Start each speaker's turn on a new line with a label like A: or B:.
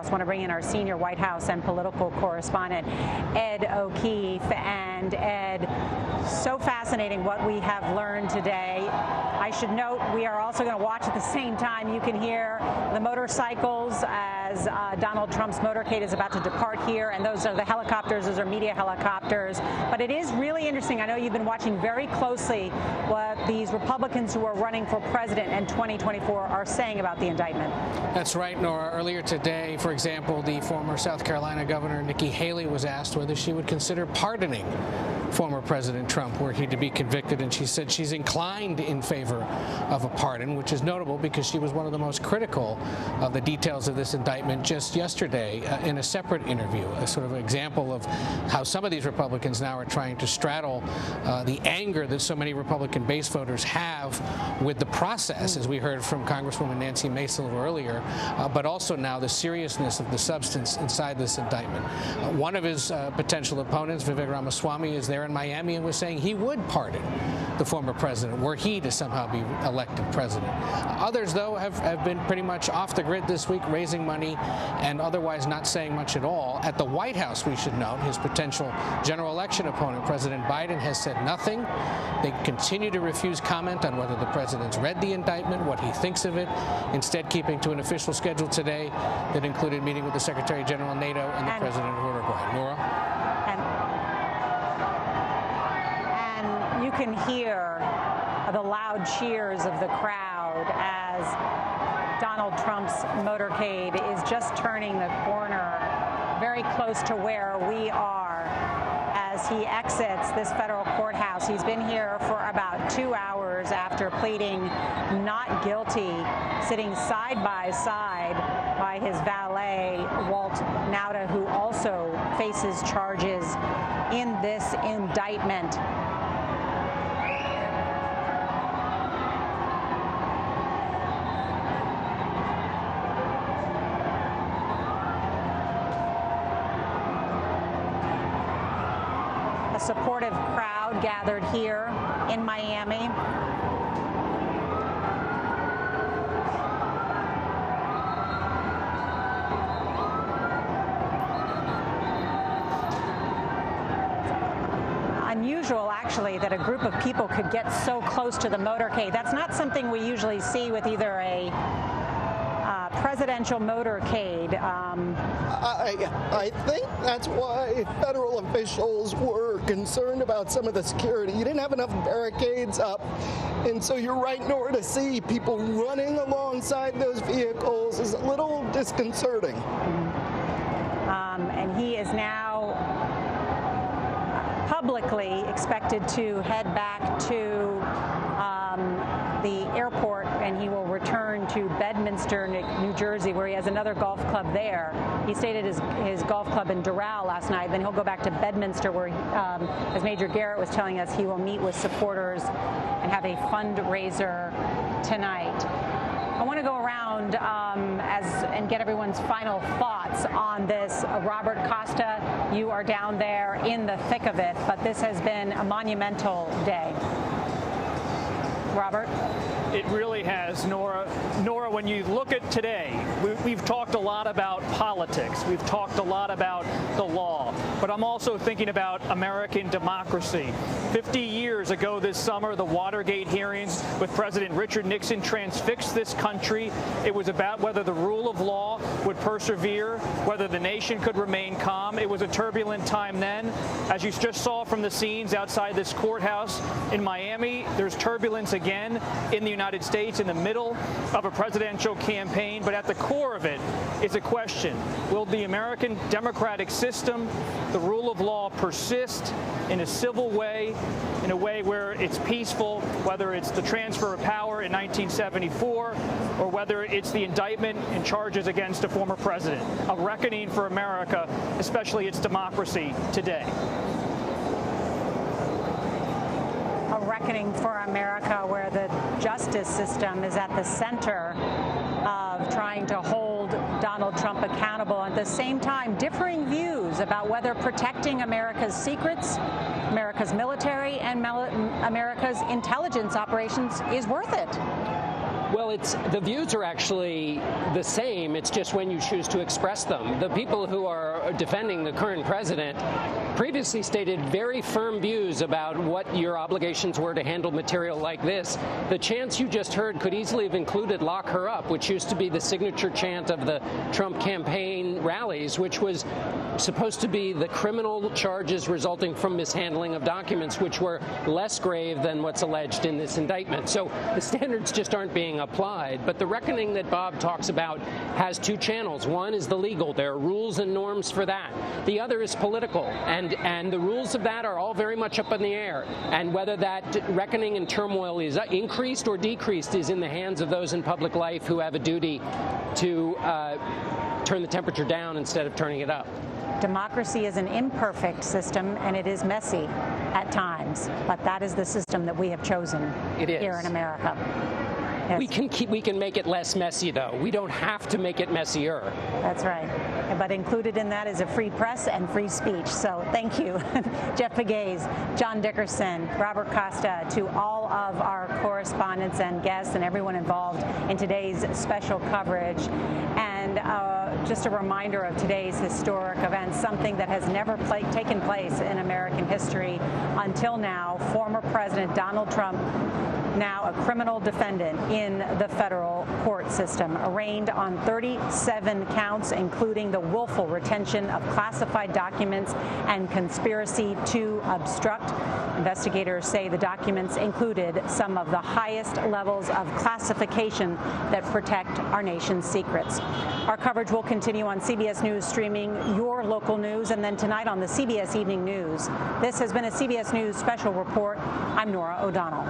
A: I want to bring in our senior White House and political correspondent, Ed O'Keefe. And Ed, so fascinating what we have learned today. I should note we are also going to watch at the same time. You can hear the motorcycles as Donald Trump's motorcade is about to depart here, and those are the helicopters. Those are media helicopters. But it is really interesting. I know you've been watching very closely what these Republicans who are running for president in 2024 are saying about the indictment.
B: That's right, Nora. Earlier today, for example, the former South Carolina Governor Nikki Haley was asked whether she would consider pardoning former President Trump were he to be convicted, and she said she's inclined in favor of a pardon, which is notable because she was one of the most critical of the details of this indictment just yesterday in a separate interview, a sort of example of how some of these Republicans now are trying to straddle the anger that so many Republican base voters have with the process, as we heard from Congresswoman Nancy Mace a little earlier, but also now the seriousness of the substance inside this indictment. One of his potential opponents, Vivek Ramaswamy, is there in Miami and was saying he would pardon the former president were he to somehow be elected president. Others, though, have been pretty much off the grid this week, raising money and otherwise not saying much at all. At the White House, we should note, his potential general election opponent, President Biden, has said nothing. They continue to refuse comment on whether the president's read the indictment, what he thinks of it, instead keeping to an official schedule today that included meeting with the Secretary General of NATO and the President of Uruguay. Nora?
A: You can hear the loud cheers of the crowd as Donald Trump's motorcade is just turning the corner very close to where we are as he exits this federal courthouse. He's been here for about 2 hours after pleading not guilty, sitting side by side by his valet, Walt Nauta, who also faces charges in this indictment. A supportive crowd gathered here in Miami. Unusual, actually, that a group of people could get so close to the motorcade. That's not something we usually see with either a presidential motorcade.
C: I think that's why federal officials were concerned about some of the security. You didn't have enough barricades up, and so you're right, Nora, to see people running alongside those vehicles is a little disconcerting.
A: And he is now publicly expected to head back to the airport, and he will return to Bedminster, New Jersey, where he has another golf club there. He stayed at his golf club in Doral last night. Then he'll go back to Bedminster, where, as Major Garrett was telling us, he will meet with supporters and have a fundraiser tonight. I want to go around and get everyone's final thoughts on this. Robert Costa, you are down there in the thick of it, but this has been a monumental day. Robert?
D: It really has, Nora. Nora, when you look at today, we've talked a lot about politics. We've talked a lot about the law. But I'm also thinking about American democracy. 50 years ago this summer, the Watergate hearings with President Richard Nixon transfixed this country. It was about whether the rule of law would persevere, whether the nation could remain calm. It was a turbulent time then. As you just saw from the scenes outside this courthouse in Miami, there's turbulence again in the United States in the middle of a presidential campaign. But at the core of it is a question: will the American democratic system, the rule of law, persist in a civil way, in a way where it's peaceful, whether it's the transfer of power in 1974 or whether it's the indictment and charges against a former president? A reckoning for America, especially its democracy today.
A: A reckoning for America where the justice system is at the center of trying to hold Donald Trump accountable. At the same time, differing views about whether protecting America's secrets, America's military, and America's intelligence operations is worth it.
E: Well, the views are actually the same. It's just when you choose to express them. The people who are defending the current president previously stated very firm views about what your obligations were to handle material like this. The chants you just heard could easily have included "lock her up," which used to be the signature chant of the Trump campaign rallies, which was supposed to be the criminal charges resulting from mishandling of documents, which were less grave than what's alleged in this indictment. So the standards just aren't being applied. But the reckoning that Bob talks about has two channels. One is the legal. There are rules and norms for that. The other is political. And the rules of that are all very much up in the air. And whether that reckoning and turmoil is increased or decreased is in the hands of those in public life who have a duty to turn the temperature down instead of turning it up.
A: Democracy is an imperfect system, and it is messy at times, but that is the system that we have chosen here in America. Yes.
E: We can make it less messy, though. We don't have to make it messier.
A: That's right. But included in that is a free press and free speech. So thank you, Jeff Pegues, John Dickerson, Robert Costa, to all of our correspondents and guests and everyone involved in today's special coverage. And just a reminder of today's historic event, something that has never taken place in American history until now. Former President Donald Trump, now a criminal defendant in the federal court system, arraigned on 37 counts, including the willful retention of classified documents and conspiracy to obstruct. Investigators say the documents included some of the highest levels of classification that protect our nation's secrets. Our coverage will continue on CBS News Streaming, your local news, and then tonight on the CBS Evening News. This has been a CBS News special report. I'm Norah O'Donnell.